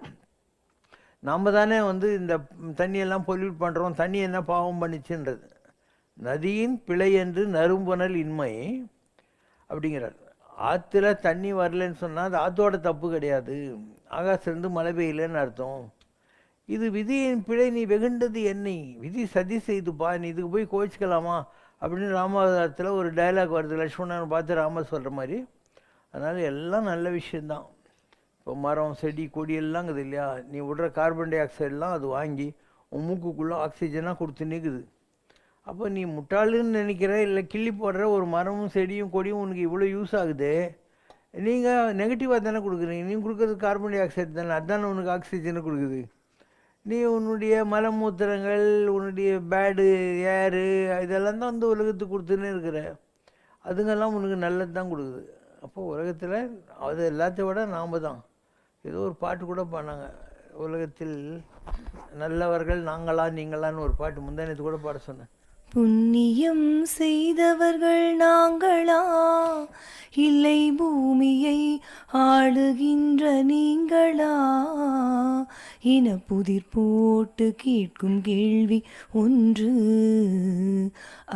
நாம் தானே இந்த தண்ணியெல்லாம் பொல்யூட் பண்ணுறோம். தண்ணி என்ன பாவம் பண்ணிச்சுன்றது. நதியின் பிழை என்று நறும்புணல் இன்மை அப்படிங்கிறார். ஆற்றுல தண்ணி வரலன்னு சொன்னால் அது ஆற்றோட தப்பு கிடையாது, ஆகாசிலிருந்து மழை பெய்யலன்னு அர்த்தம். இது விதியின் பிழை, நீ வெகுண்டது என்னை, விதி சதி செய்துப்பா, நீ இதுக்கு போய் கோச்சிக்கலாமா அப்படின்னு ராமாவதாரத்தில் ஒரு டைலாக் வருது. லக்ஷ்மணன் பார்த்து ராமர் சொல்கிற மாதிரி. அதனால் எல்லாம் நல்ல விஷயந்தான். இப்போ மரம் செடி கொடி எல்லாம் இருக்குது இல்லையா, நீ விடுற கார்பன் டை ஆக்சைடெலாம் அது வாங்கி உன் மூக்குக்குள்ளே ஆக்சிஜனாக கொடுத்து நிற்குது. அப்போ நீ முட்டாளுன்னு நினைக்கிற, இல்லை கிள்ளி போடுற ஒரு மரமும் செடியும் கொடியும் உனக்கு இவ்வளோ யூஸ் ஆகுது. நீங்கள் நெகட்டிவாக தானே கொடுக்குறீங்க. நீ கொடுக்குறது கார்பன் டை ஆக்சைடு தானே, அதுதானே உனக்கு ஆக்சிஜனை கொடுக்குது. நீ உன்னுடைய மலமூத்திரங்கள், உன்னுடைய பேடு ஏரு, இதெல்லாம் தான் உலகத்துக்கு கொடுத்துன்னு இருக்கிற. அதுங்கெல்லாம் உனக்கு நல்லது தான் கொடுக்குது. அப்போது உலகத்தில் அது எல்லாத்தையும் விட நாம் தான். ஏதோ ஒரு பாட்டு கூட பாடினாங்க, உலகத்தில் நல்லவர்கள் நாங்களா நீங்களான்னு ஒரு பாட்டு முந்தானத்து கூட பாட சொன்னேன். புண்ணியம் செய்தவர்கள் நாங்களா, இல்லை பூமியை ஆளுகின்ற நீங்களா? என புதிர் போட்டு கேட்கும் கேள்வி ஒன்று,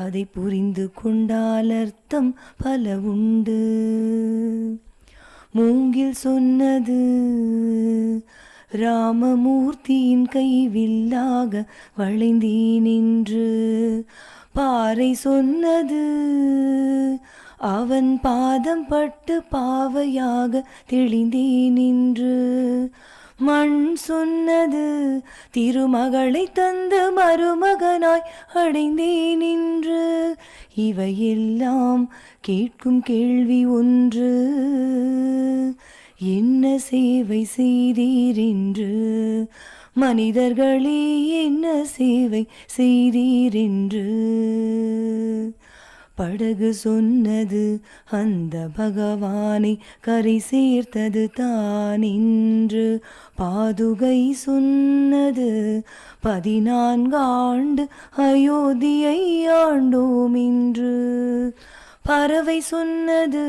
அதை புரிந்து கொண்டால் அர்த்தம் பல உண்டு. மூங்கில் சொன்னது ராமமூர்த்தியின் கைவில்லாக வளைந்தேன் என்று. பாறை சொன்னது அவன் பாதம் பட்டு பாவையாக தெளிந்தேன் என்று. மண் சொன்னது திருமகளை தந்து மருமகனாய் அடைந்தேன் என்று. இவையெல்லாம் கேட்கும் கேள்வி ஒன்று, என்ன சேவை செய்தீர் என்று. மனிதர்களே என்ன சேவை செய்தீர் என்று. படகு சொன்னது அந்த பகவானை கரை சேர்த்தது தான் என்று. பாதுகை சொன்னது 14 ஆண்டு அயோத்தியை ஆண்டோம் என்று. பறவை சொன்னது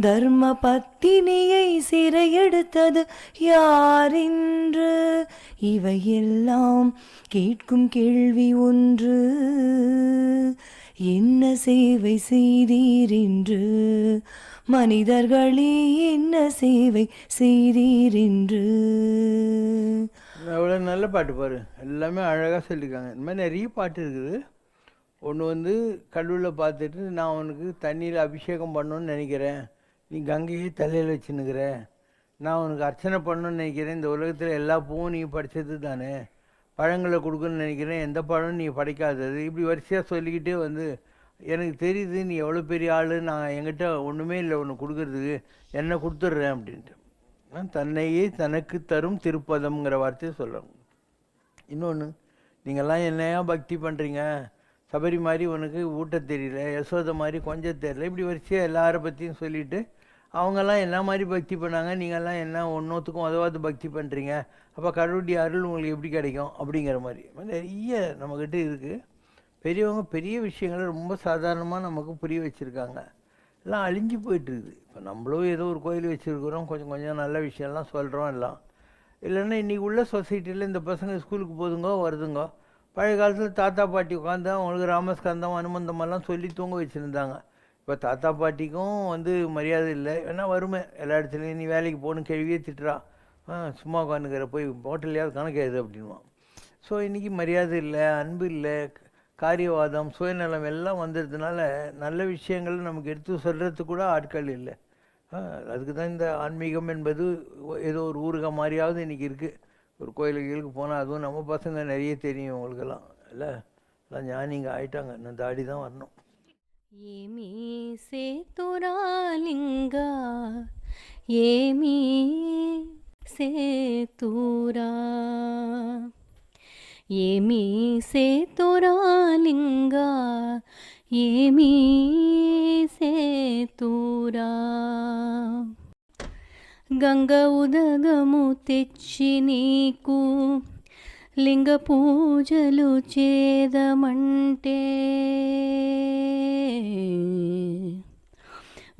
தர்ம பத்தினியை சிறையெடுத்தது யாரென்று. இவையெல்லாம் கேட்கும் கேள்வி ஒன்று, என்ன சேவை செய்தீர் என்று. மனிதர்களே என்ன சேவை செய்தீர் என்று. அவ்வளோ நல்ல பாட்டு பாரு, எல்லாமே அழகாக சொல்லியிருக்காங்க. இந்த மாதிரி நிறைய பாட்டு இருக்குது. ஒன்று கடவுளில் பார்த்துட்டு, நான் உனக்கு தண்ணியில் அபிஷேகம் பண்ணணுன்னு நினைக்கிறேன், நீ கங்கையை தலையில் வச்சுன்னுக்கிற. நான் உனக்கு அர்ச்சனை பண்ணணுன்னு நினைக்கிறேன், இந்த உலகத்தில் எல்லா பூவும் நீ படித்தது தானே. பழங்களை கொடுக்கணும்னு நினைக்கிறேன், எந்த பழம் நீ படைக்காதது. இப்படி வரிசையாக சொல்லிக்கிட்டே எனக்கு தெரியுது நீ எவ்வளோ பெரிய ஆள், நான் என்கிட்ட ஒன்றுமே இல்லை ஒன்று கொடுக்கறதுக்கு, என்ன கொடுத்துட்றேன் அப்படின்ட்டு. தன்னையே தனக்கு தரும் திருப்பதம்ங்கிற வார்த்தையை சொல்கிறாங்க. இன்னொன்று, நீங்கள்லாம் என்னையா பக்தி பண்ணுறீங்க, சபரி மாதிரி உனக்கு ஊட்ட தெரியல, யசோதை மாதிரி கொஞ்சம் தெரியல, இப்படி வரிசையாக எல்லாரை பற்றியும் சொல்லிவிட்டு அவங்கெல்லாம் என்ன மாதிரி பக்தி பண்ணாங்க, நீங்கள்லாம் என்ன ஒன்றுத்துக்கும் உதவாது பக்தி பண்ணுறீங்க, அப்போ கடவுளுடைய அருள் உங்களுக்கு எப்படி கிடைக்கும் அப்படிங்கிற மாதிரி நிறைய நம்மக்கிட்ட இருக்குது. பெரியவங்க பெரிய விஷயங்களை ரொம்ப சாதாரணமாக நமக்கு புரிய வச்சுருக்காங்க. எல்லாம் அழிஞ்சு போயிட்டுருக்குது. இப்போ நம்மளும் ஏதோ ஒரு கோயில் வச்சுருக்குறோம், கொஞ்சம் கொஞ்சம் நல்ல விஷயம்லாம் சொல்கிறோம் எல்லாம். இல்லைன்னா இன்றைக்கி உள்ள சொசைட்டியில் இந்த பசங்க ஸ்கூலுக்கு போதுங்கோ வருதுங்கோ. பழைய காலத்தில் தாத்தா பாட்டி உட்காந்து அவங்களுக்கு ராமஸ்கந்தம் அனுமந்தமெல்லாம் சொல்லி தூங்க வச்சுருந்தாங்க. இப்போ தாத்தா பாட்டிக்கும் மரியாதை இல்லை. ஏன்னா வருமே எல்லா இடத்துலையும், நீ வேலைக்கு போகணும் கேள்வியே திட்டுறா, சும்மா உட்காந்துக்கிற போய் ஹோட்டல்லையாவது கணக்கு எழுது அப்படின்வான். ஸோ இன்றைக்கி மரியாதை இல்லை, அன்பு இல்லை, காரியவாதம், சுயநலம் எல்லாம் வந்ததுனால நல்ல விஷயங்கள் நமக்கு எடுத்து சொல்கிறதுக்கு கூட ஆட்கள் இல்லை. அதுக்கு தான் இந்த ஆன்மீகம் என்பது ஏதோ ஒரு ஊருகா மாதிரியாவது இன்றைக்கி இருக்குது. ஒரு கோயிலுக்கு போனால் அதுவும் நம்ம பசங்க நிறைய தெரியும் உங்களுக்கெல்லாம் இல்லை, எல்லாம் ஞானிங்க ஆயிட்டாங்க. நான் தாடி தான் வரணும். ఏమీ సేతురాలింగా ఏమీ సేతురా ఏమీ సేతురాలింగా ఏమీ సేతురా గంగ ఉదగము తెచ్చి నీకు లింగ పూజలు చేదమంటే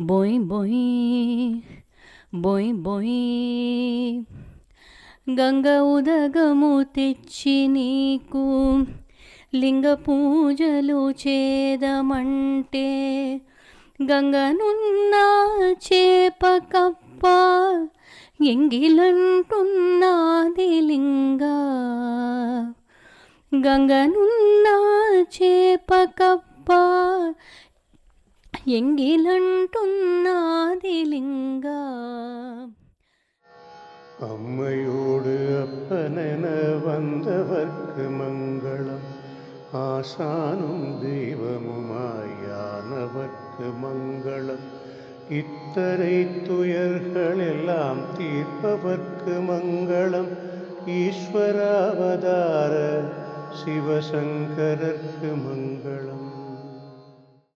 బొయ్ బొయ్ బొయ్ బొయ్ గంగ ఉదగము తెచ్చి నీకు లింగ పూజలు చేదమంటే గంగనున్న చేప కప్ప ఎంగిలంటున్నది లింగా గంగనున్న చేప కప్ప ఎంగిలంటున్నది లింగా அம்மையோடு அப்பனென வந்தவர்க்கு மங்களம், ஆசானும் தெய்வமுமாயானவர்க்கு மங்களம், இத்தரை துயர்கள் எல்லாம் தீர்ப்பவர்க்கு மங்களம், ஈஸ்வராவதார சிவசங்கரர்க்கு மங்களம்.